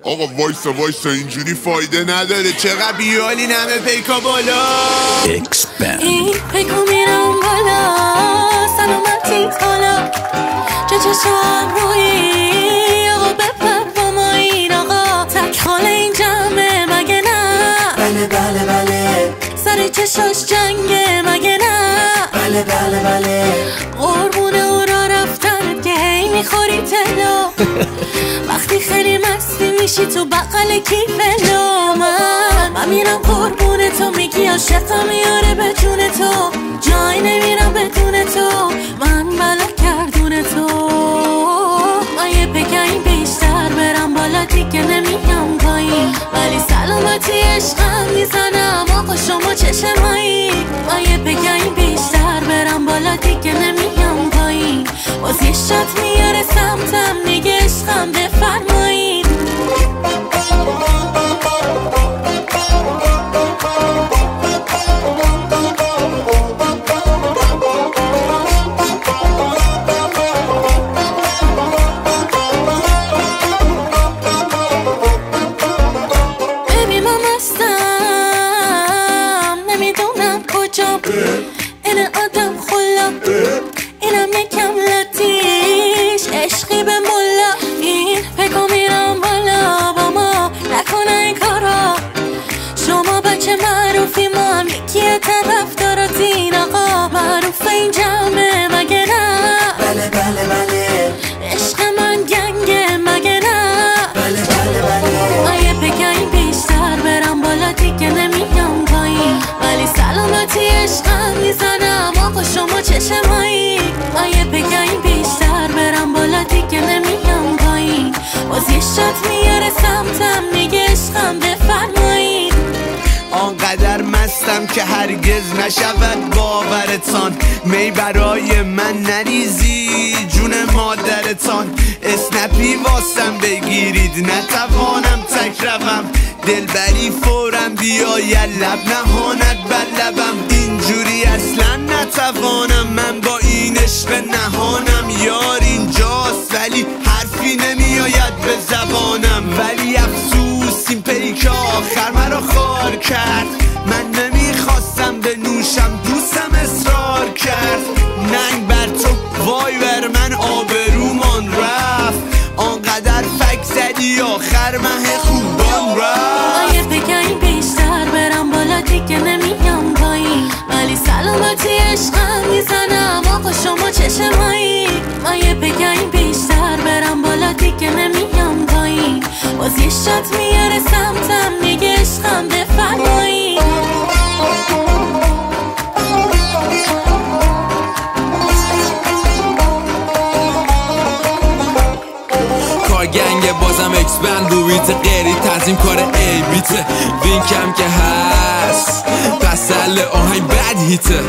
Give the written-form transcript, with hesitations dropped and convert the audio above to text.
آقا وایسا اینجوری فایده نداره. چقدر بیالی نمه پیکا بالا اکسپند این پیکا میرم بالا سلامتی حالا چه چشم روی آقا بپر با ما این آقا تک حال این جمعه مگه نه؟ بله بله بله سر چشاش جنگه مگه نه؟ بله بله بله قربون او را رفتن که هی میخوری تلو وقتی خیلی مستی میشی تو بقل کیفلو من میرم قربون تو میگی عاشقم میاره به جون تو جای نمیرم بدون تو من بلا کردون تو من یه پکایی بیشتر برم بالا دیگه نمیگم پایین ولی سلامتی عشقم میزنم آقا شما چشمایی من یه پکایی بیشتر برم بالا دیگه نمیگم پایین باز یه شات میاره سمتم نگه عشقم بفرمایین ببین من مستم نمیدونم کجام این آدم خلا اینم یکم لطیش عشقی به ملا این پکا میرم بالا با ما نکنه این کارا شما بچه معروفی ما هم یکی طرفداراتین آقا معروف این جمعه مگه نه؟ بله بله بله عشق من گنگه مگه نه؟ بله بله بله من یه پکایی بیشتر برم بالا دیگه نمیگم پایین ولی سلامتی عشقم میزنم آقا شما چشمایی من یه پکایی بیشتر برم بالا دیگه نمیگم پایین باز یه شات میاره سمتم میگه عشقم بفرمایین آنقدر مستم که هرگز نشود باورتان می برای من نریزی جون مادرتان اسنپی واسم بگیرید نتوانم تک روم دلبری فورم بیا لب نهاند بر لبم اینجوری اصلا نتوانم من با این عشق نهانم یار اینجاست ولی حرفی نمیآید به زبانم ولی افسوس این پیک آخر مرا خار کرد من نمیخواستم بنوشم دوستم اصرار کرد ننگ بر تو وای بر من آبرومان رفت آنقدر فک زدی آخر مه خوبان رفت من یه پکایی بیشتر برم بالا دیگه نمیگم پایین ولی سلامتی عشقم میزنم آقا شما چشمایی من یه پکایی بیشتر برم بالا دیگه نمیگم پایین باز یه شات میاره سمتم میگه عشقم بفرمایین گنگ بازم اکسپند رو بیت غیری تنظیم کار ای بیته وینکم که هست پسل آهنگ بد هیته